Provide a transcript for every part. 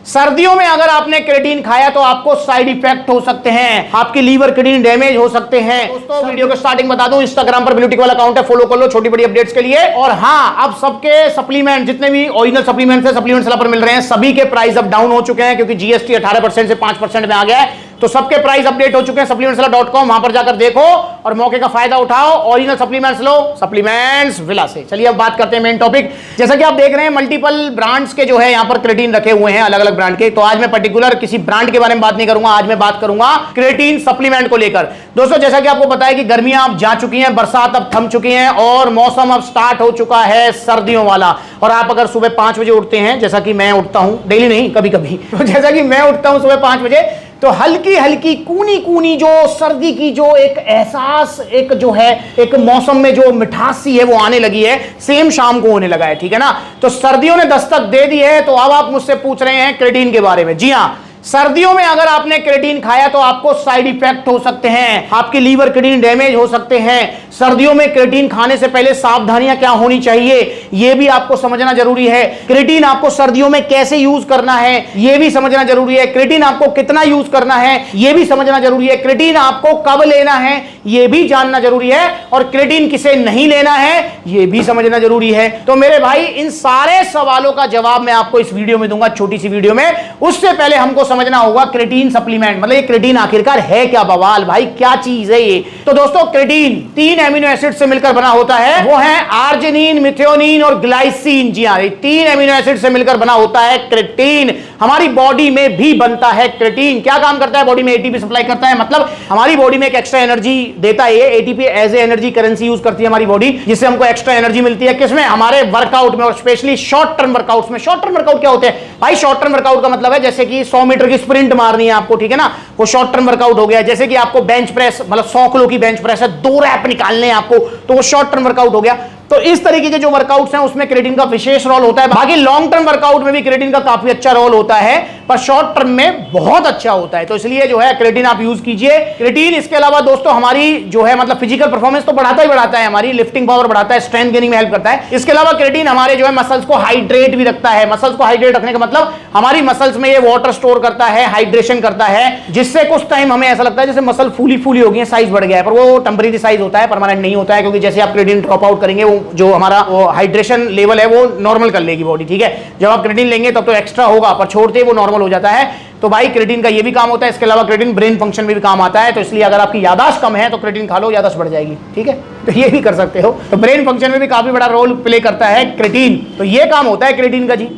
सर्दियों में अगर आपने क्रेटीन खाया तो आपको साइड इफेक्ट हो सकते हैं, आपकी लीवर किडनी डैमेज हो सकते हैं। दोस्तों वीडियो के स्टार्टिंग बता दूं, इंस्टाग्राम पर ब्लूटिक वाला अकाउंट है, फॉलो कर लो छोटी बड़ी अपडेट्स के लिए। और हां, अब सबके सप्लीमेंट जितने भी ओरिजिनल सप्लीमेंट्स है सप्लीमेंट सेलर पर मिल रहे हैं, सभी के प्राइस अब डाउन हो चुके हैं क्योंकि जीएसटी 18% से 5% में आ गया है। तो सबके प्राइस अपडेट हो चुके हैं supplementseller.com, वहां पर जाकर देखो और मौके का फायदा उठाओ, ओरिजिनल सप्लीमेंट्स लो, सप्लीमेंट्स विला से। चलिए अब बात करते हैं मेन टॉपिक। जैसा कि आप देख रहे हैं मल्टीपल ब्रांड्स के जो है यहां पर क्रेटीन रखे हुए हैं, अलग अलग ब्रांड के। तो आज मैं पर्टिकुलर किसी ब्रांड के बारे में बात नहीं करूंगा, आज मैं बात करूंगा क्रेटीन सप्लीमेंट को लेकर। दोस्तों जैसा कि आपको पता है कि गर्मियां अब जा चुकी हैं, बरसात अब थम चुकी है और मौसम अब स्टार्ट हो चुका है सर्दियों वाला। और आप अगर सुबह 5 बजे उठते हैं, जैसा कि मैं उठता हूं, डेली नहीं कभी कभी, तो जैसा कि मैं उठता हूं सुबह 5 बजे, तो हल्की हल्की कूनी कूनी जो सर्दी की जो एक एहसास, एक जो है एक मौसम में जो मिठास सी है वो आने लगी है, सेम शाम को होने लगा है, ठीक है ना। तो सर्दियों ने दस्तक दे दी है। तो अब आप मुझसे पूछ रहे हैं क्रेटीन के बारे में। जी हां, सर्दियों में अगर आपने क्रेटीन खाया तो आपको साइड इफेक्ट हो सकते हैं, आपकी लीवर किडनी डैमेज हो सकते हैं। सर्दियों में क्रेटीन खाने से पहले सावधानियां क्या होनी चाहिए यह भी आपको समझना जरूरी है। क्रेटीन आपको सर्दियों में कैसे यूज करना है यह भी समझना जरूरी है। क्रेटीन आपको कितना यूज करना है यह भी समझना जरूरी है। क्रेटीन आपको कब लेना है यह भी जानना जरूरी है। और क्रेटीन किसे नहीं लेना है यह भी समझना जरूरी है। तो मेरे भाई इन सारे सवालों का जवाब मैं आपको इस वीडियो में दूंगा, छोटी सी वीडियो में। उससे पहले हमको समझना होगा क्रेटीन सप्लीमेंट मतलब ये क्रेटीन आखिरकार है क्या, बवाल भाई क्या चीज है ये। तो दोस्तों क्रेटीन 3 एमिनो एसिड से मिलकर बना होता है, वो है आर्जिनिन, मिथ्योनिन और ग्लाइसिन। जी हां, 3 एमिनो एसिड से मिलकर बना होता है क्रेटीन। हमारी बॉडी में भी बनता है क्रेटीन। क्या काम करता है बॉडी में? एटीपी सप्लाई करता है, मतलब हमारी बॉडी में एक एक्स्ट्रा एनर्जी देता है। ये ATP as a energy currency use करती है हमारी बॉडी, जिससे हमको एक्स्ट्रा एनर्जी मिलती है। किसमें? हमारे वर्कआउट में, और स्पेशली शॉर्ट टर्म वर्कआउट्स में। शॉर्ट टर्म वर्कआउट क्या होते हैं भाई? शॉर्ट टर्म वर्कआउट का मतलब है जैसे कि 100 मीटर की स्प्रिंट मारनी है आपको, ठीक है ना, वो शॉर्ट टर्म वर्कआउट हो गया। जैसे कि आपको बेंच प्रेस, मतलब 100 किलो की बेंच प्रेस है, 2 रैप निकालने हैं आपको, तो वो शॉर्ट टर्म वर्कआउट हो गया। तो इस तरीके के जो वर्कआउट्स हैं उसमें क्रेटीन का विशेष रोल होता है। बाकी लॉन्ग टर्म वर्कआउट में भी क्रेटीन का काफी अच्छा रोल होता है, पर शॉर्ट टर्म में बहुत अच्छा होता है। तो इसलिए जो है क्रेटीन आप यूज कीजिए। क्रेटीन इसके अलावा दोस्तों हमारी जो है मतलब फिजिकल परफॉर्मेंस तो बढ़ाता ही बढ़ाता है, हमारी लिफ्टिंग पावर बढ़ाता है, स्ट्रेंथ गेनिंग में हेल्प करता है। इसके अलावा क्रेटीन हमारे जो है मसल्स को हाइड्रेट भी रखता है। मसल्स को हाइड्रेट रखने का मतलब हमारी मसल्स में ये वाटर स्टोर करता है, हाइड्रेशन करता है, जिससे कुछ टाइम हमें ऐसा लगता है जैसे मसल फूली फूली हो गई है, साइज बढ़ गया है, पर वो टेम्परेरी साइज होता है, परमानेंट नहीं होता है। क्योंकि जैसे आप क्रेटीन ड्रॉप आउट करेंगे वो जो हमारा हाइड्रेशन लेवल है वो नॉर्मल कर लेगी बॉडी, ठीक है। जब आप क्रेटीन लेंगे तब तो एक्स्ट्रा होगा, पर छोड़ते ही वो नॉर्मल हो जाता है। तो भाई क्रेटीन का ये भी काम होता है। इसके अलावा क्रेटीन ब्रेन फंक्शन में भी काम आता है। तो इसलिए अगर आपकी याददाश्त कम है तो क्रेटीन खा लो, याददाश्त बढ़ जाएगी, ठीक है। तो ये भी कर सकते हो। तो ब्रेन फंक्शन में भी काफी बड़ा रोल प्ले करता है क्रेटीन। तो ये काम होता है क्रेटीन का जी।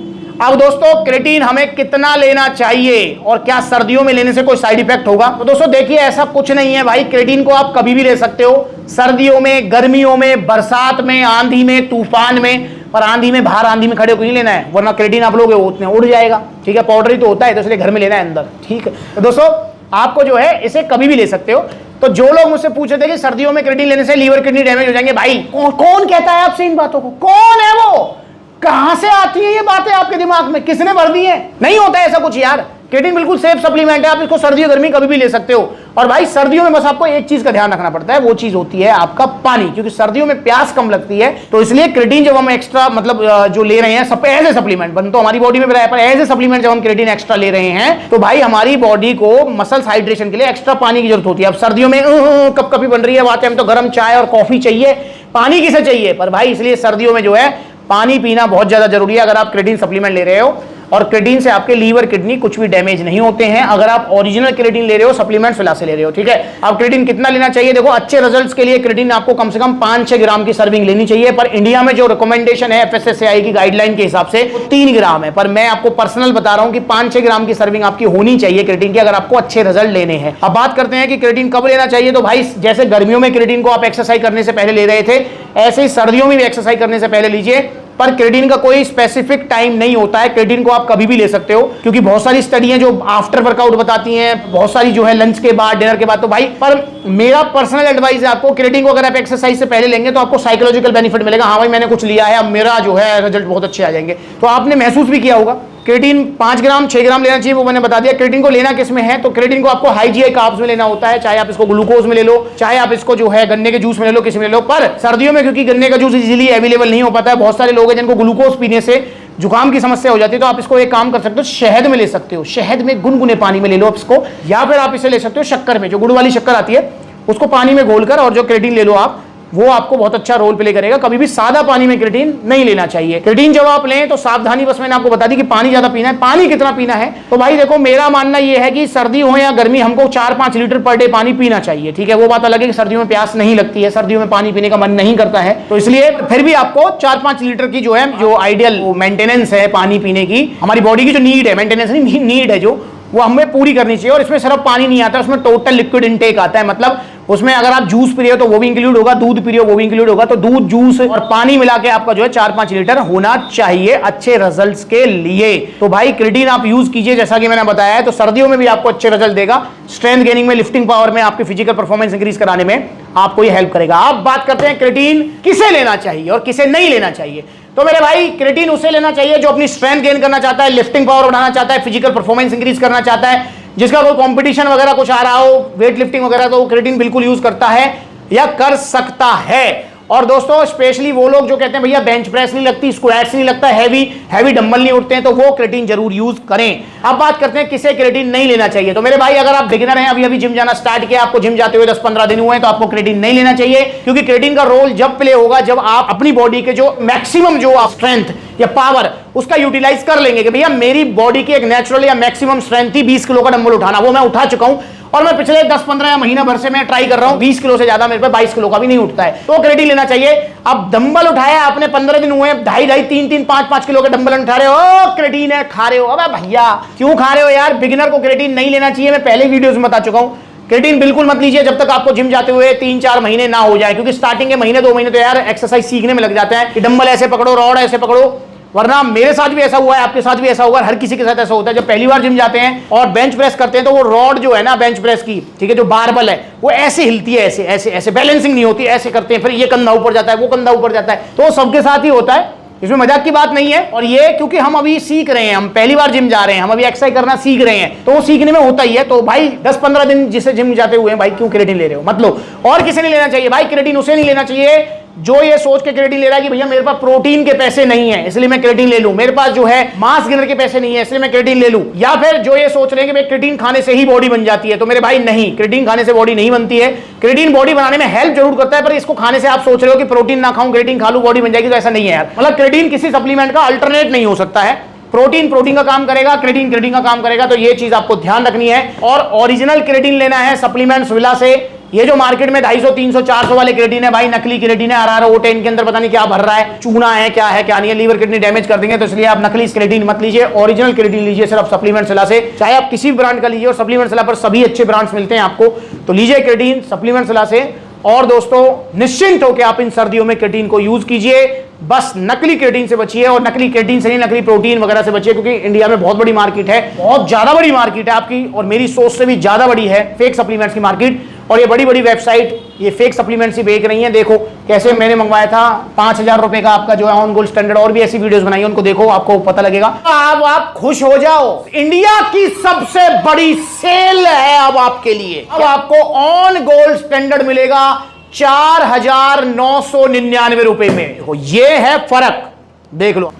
अब दोस्तों क्रेटीन हमें कितना लेना चाहिए और क्या सर्दियों में लेने से कोई साइड इफेक्ट होगा? तो दोस्तों देखिए ऐसा कुछ नहीं है भाई, क्रेटीन को आप कभी भी ले सकते हो, सर्दियों में, गर्मियों में, बरसात में, आंधी में, तूफान में। पर आंधी में, बाहर आंधी में खड़े होकर नहीं लेना है, वरना क्रेटीन आप लोगे उतने उड़ जाएगा, ठीक है। पाउडर ही तो होता है, तो इसलिए घर में लेना है अंदर, ठीक है। तो दोस्तों आपको जो है इसे कभी भी ले सकते हो। तो जो लोग मुझसे पूछ रहे थे कि सर्दियों में क्रेटीन लेने से लीवर किडनी डैमेज हो जाएंगे, भाई कौन कहता है आपसे इन बातों को? कौन है वो? कहां से आती है ये बातें आपके दिमाग में? किसने भर दी है? नहीं होता है ऐसा कुछ यार। क्रेटीन बिल्कुल सेफ सप्लीमेंट है, आप इसको सर्दी और गर्मी कभी भी ले सकते हो। और भाई सर्दियों में बस आपको एक चीज का ध्यान रखना पड़ता है, वो चीज होती है आपका पानी, क्योंकि सर्दियों में प्यास कम लगती है। तो इसलिए क्रेटीन जब हम एक्स्ट्रा मतलब जो ले रहे हैं सब एज ए सप्लीमेंट, बन तो हमारी बॉडी में भी रहा है, पर एज ए सप्लीमेंट जब हम क्रेटीन एक्स्ट्रा ले रहे हैं तो भाई हमारी बॉडी को मसल्स हाइड्रेशन के लिए एक्स्ट्रा पानी की जरूरत होती है। अब सर्दियों में कपकपी बन रही है, बात है, हम तो गर्म चाय और कॉफी चाहिए, पानी किसे चाहिए? पर भाई इसलिए सर्दियों में जो है पानी पीना बहुत ज्यादा जरूरी है अगर आप क्रेटीन सप्लीमेंट ले रहे हो। और क्रेटीन से आपके लीवर किडनी कुछ भी डैमेज नहीं होते हैं अगर आप ओरिजिनल क्रेटीन ले रहे हो, सप्लीमेंट्स फिलहाल से ले रहे हो, ठीक है। अब क्रेटीन कितना लेना चाहिए? देखो अच्छे रिजल्ट्स के लिए क्रेटीन आपको कम से कम 5-6 ग्राम की सर्विंग लेनी चाहिए, पर इंडिया में जो रिकमेंडेशन है FSSAI की गाइडलाइन के हिसाब से 3 ग्राम है। पर मैं आपको पर्सनल बता रहा हूं कि 5-6 ग्राम की सर्विंग आपकी होनी चाहिए क्रेटीन की, अगर आपको अच्छे रिजल्ट लेने हैं। अब बात करते हैं कि क्रेटीन कब लेना चाहिए। तो भाई जैसे गर्मियों में क्रेटीन को आप एक्सरसाइज करने से पहले ले रहे थे, ऐसे ही सर्दियों में भी एक्सरसाइज करने से पहले लीजिए। पर क्रेटीन का कोई स्पेसिफिक टाइम नहीं होता है, क्रेटीन को आप कभी भी ले सकते हो, क्योंकि बहुत सारी स्टडी हैं जो आफ्टर वर्कआउट बताती हैं, बहुत सारी जो है लंच के बाद, डिनर के बाद। तो भाई पर मेरा पर्सनल एडवाइस है आपको, क्रेटीन को अगर आप एक्सरसाइज से पहले लेंगे तो आपको साइकोलॉजिकल बेनिफिट मिलेगा। हाँ भाई मैंने कुछ लिया है, अब मेरा जो है रिजल्ट बहुत अच्छे आ जाएंगे। तो आपने महसूस भी किया होगा। क्रेटीन 5 ग्राम 6 ग्राम लेना चाहिए, वो मैंने बता दिया। क्रेटीन को लेना किस में है? तो क्रेटीन को आपको हाई जीआई कार्ब्स में लेना होता है, चाहे आप इसको ग्लूकोज में ले लो, चाहे आप इसको जो है गन्ने के जूस में ले लो, किसी में ले लो। पर सर्दियों में क्योंकि गन्ने का जूस इजीली अवेलेबल नहीं हो पाता है, बहुत सारे लोग हैं जिनको ग्लूकोज पीने से जुकाम की समस्या हो जाती है, तो आप इसको एक काम कर सकते हो, शहद में ले सकते हो, शहद में गुनगुने पानी में ले लो आप इसको, या फिर आप इसे ले सकते हो शक्कर में, जो गुड़ वाली शक्कर आती है उसको पानी में घोलकर, और जो क्रेटीन ले लो आप, वो आपको बहुत अच्छा रोल प्ले करेगा। कभी भी सादा पानी में क्रेटीन नहीं लेना चाहिए। क्रेटीन जब आप लें तो सावधानी, बस मैंने आपको बता दी कि पानी ज्यादा पीना है। पानी कितना पीना है, तो भाई देखो मेरा मानना यह है कि सर्दी हो या गर्मी, हमको 4-5 लीटर पर डे पानी पीना चाहिए, ठीक है। वो बात अलग है कि सर्दियों में प्यास नहीं लगती है, सर्दियों में पानी पीने का मन नहीं करता है, तो इसलिए फिर भी आपको 4-5 लीटर की जो है, जो आइडियल मेंटेनेंस है पानी पीने की, हमारी बॉडी की जो नीड है, मेंटेनेंस नहीं, नीड है जो, वो हमें पूरी करनी चाहिए। और इसमें सिर्फ पानी नहीं आता, उसमें टोटल लिक्विड इनटेक आता है। मतलब उसमें अगर आप जूस पी रहे हो तो वो भी इंक्लूड होगा, दूध पी रहे हो वो भी इंक्लूड होगा। तो दूध, जूस और पानी मिला के आपका जो है 4-5 लीटर होना चाहिए अच्छे रिजल्ट्स के लिए। तो भाई क्रेटीन आप यूज कीजिए, जैसा कि मैंने बताया है, तो सर्दियों में भी आपको अच्छे रिजल्ट देगा। स्ट्रेंथ गेनिंग में, लिफ्टिंग पावर में, आपकी फिजिकल परफॉर्मेंस इंक्रीज कराने में आपको ये हेल्प करेगा। आप बात करते हैं क्रेटीन किसे लेना चाहिए और किसे नहीं लेना चाहिए। तो मेरे भाई क्रेटीन उसे लेना चाहिए जो अपनी स्ट्रेंथ गेन करना चाहता है, लिफ्टिंग पावर बढ़ाना चाहता है, फिजिकल परफॉर्मेंस इंक्रीज करना चाहता है, जिसका कोई कंपटीशन वगैरह कुछ आ रहा हो, वेट लिफ्टिंग वगैरह, तो वो क्रेटीन बिल्कुल यूज करता है या कर सकता है। और दोस्तों स्पेशली वो लोग जो कहते हैं भैया बेंच प्रेस नहीं लगती, स्क्वाट्स नहीं लगता, हैवी डंबल नहीं उठते हैं, तो वो क्रेटीन जरूर यूज करें। अब बात करते हैं किसे क्रेटीन नहीं लेना चाहिए। तो मेरे भाई अगर आप बिगिनर हैं, अभी जिम जाना स्टार्ट किया, आपको जिम जाते हुए 10-15 दिन हुए हैं, तो आपको क्रेटीन नहीं लेना चाहिए, क्योंकि क्रेटीन का रोल जब प्ले होगा जब आप अपनी बॉडी के जो मैक्सिमम जो आप स्ट्रेंथ या पावर उसका यूटिलाइज कर लेंगे कि भैया मेरी बॉडी की एक नेचुरल या मैक्सिमम स्ट्रेंथ थी 20 किलो का डंबल उठाना, वो मैं उठा चुका हूं, और मैं पिछले 10-15 या महीना भर से मैं ट्राई कर रहा हूं, 20 किलो से ज्यादा मेरे पे 22 किलो का भी नहीं उठता है, तो क्रेटीन लेना चाहिए। अब डंबल उठाया आपने, 15 दिन हुए, 2.5-2.5, 3-3, 5-5 किलो के डंबल उठा रहे हो, क्रेटीन है, खा रहे हो। अबे भैया क्यों खा रहे हो यार, बिगिनर को क्रेटीन नहीं लेना चाहिए। मैं पहले वीडियोस में बता चुका हूं, क्रेटीन बिल्कुल मत लीजिए जब तक आपको जिम जाते हुए 3-4 महीने ना हो जाए, क्योंकि स्टार्टिंग के महीने 2 महीने तो यार एक्सरसाइज सीखने में लग जाते हैं कि डंबल ऐसे पकड़ो, रॉड ऐसे पकड़ो, वरना मेरे साथ भी ऐसा हुआ है, आपके साथ भी ऐसा होगा, हर किसी के साथ ऐसा होता है। जब पहली बार जिम जाते हैं और बेंच प्रेस करते हैं तो वो रॉड जो है ना बेंच प्रेस की, ठीक है, जो बारबल है वो ऐसे हिलती है, ऐसे ऐसे ऐसे बैलेंसिंग नहीं होती, ऐसे करते हैं, फिर ये कंधा ऊपर जाता है, वो कंधा ऊपर जाता है, तो सबके साथ ही होता है, इसमें मजाक की बात नहीं है। और ये क्योंकि हम अभी सीख रहे हैं, हम पहली बार जिम जा रहे हैं, हम अभी एक्सरसाइज करना सीख रहे हैं, तो वो सीखने में होता ही है। तो भाई 10-15 दिन जिसे जिम जाते हुए भाई क्यों क्रेटीन ले रहे हो, मतलब और किसे नहीं लेना चाहिए भाई। क्रेटीन उसे नहीं लेना चाहिए जो ये सोच के क्रेटीन ले रहा है कि भैया मेरे पास प्रोटीन के पैसे नहीं है इसलिए मैं क्रेटीन ले लूं, मेरे पास जो है मास गेनर के पैसे नहीं है इसलिए मैं क्रेटीन ले लूं, या फिर जो ये सोच रहे हैं कि भाई क्रेटीन खाने से ही बॉडी बन जाती है। तो मेरे भाई नहीं, क्रेटीन खाने से बॉडी नहीं बनती है। क्रेटीन बॉडी बनाने में हेल्प जरूर करता है, पर इसको खाने से आप सोच रहे हो कि प्रोटीन ना खाऊं, क्रेटीन खा लूं बॉडी बन जाएगी, तो ऐसा नहीं है यार। मतलब क्रेटीन किसी सप्लीमेंट का अल्टरनेट नहीं हो सकता है। प्रोटीन का काम करेगा, क्रेटीन का काम करेगा, तो ये चीज आपको ध्यान रखनी है। और ओरिजिनल क्रेटीन लेना है सप्लीमेंट्स विला से। ये जो मार्केट में 250, 300, 400 वाले क्रेटीन है भाई, नकली क्रेटीन है, RRO10 के अंदर पता नहीं क्या भर रहा है, चूना है, क्या है क्या नहीं है, लीवर किडनी डैमेज कर देंगे, तो इसलिए आप नकली क्रेटीन मत लीजिए, ओरिजिनल क्रेटीन लीजिए सिर्फ सप्लीमेंट विला से। चाहे आप किसी भी ब्रांड का लीजिए, और सप्लीमेंट विला पर सभी अच्छे ब्रांड्स मिलते हैं आपको, तो लीजिए क्रेटीन सप्लीमेंट विला से। और दोस्तों निश्चिंत होकर आप इन सर्दियों में क्रेटीन को यूज कीजिए, बस नकली क्रेटीन से बचिए, और नकली क्रेटीन से नहीं नकली प्रोटीन वगैरह से बचिए, क्योंकि इंडिया में बहुत बड़ी मार्केट है, बहुत ज्यादा बड़ी मार्केट है आपकी, और मेरी सोच से भी ज्यादा बड़ी है फेक सप्लीमेंट्स की मार्केट। और ये बड़ी बड़ी वेबसाइट ये फेक सप्लीमेंट्स ही बेच रही हैं। देखो कैसे मैंने मंगवाया था 5000 रुपए का आपका जो है ऑन गोल्ड स्टैंडर्ड, और भी ऐसी वीडियोस बनाई है, उनको देखो आपको पता लगेगा। अब आप खुश हो जाओ, इंडिया की सबसे बड़ी सेल है अब आपके लिए। अब आपको ऑन गोल्ड स्टैंडर्ड मिलेगा 4999 रुपए में। देखो ये है फर्क, देख लो,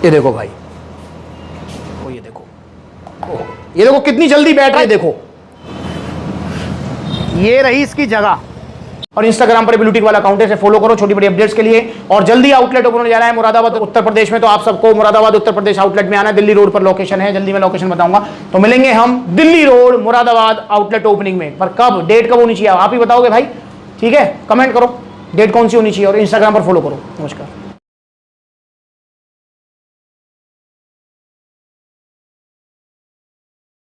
ये देखो भाई, ये देखो कितनी जल्दी बैठ रही है, देखो ये रही इसकी जगह। और इंस्टाग्राम पर ब्लूटिक वाला अकाउंट है, इसे फॉलो करो छोटी बड़ी अपडेट्स के लिए। और जल्दी आउटलेट ओपन होने जा रहा है मुरादाबाद उत्तर प्रदेश में, तो आप सबको मुरादाबाद उत्तर प्रदेश आउटलेट में आना है। दिल्ली रोड पर लोकेशन है, जल्दी मैं लोकेशन बताऊंगा, तो मिलेंगे हम Delhi road Moradabad outlet opening में। पर कब, डेट कब होनी चाहिए आप ही बताओगे भाई, ठीक है, कमेंट करो डेट कौन सी होनी चाहिए, और इंस्टाग्राम पर फॉलो करो। नमस्कार।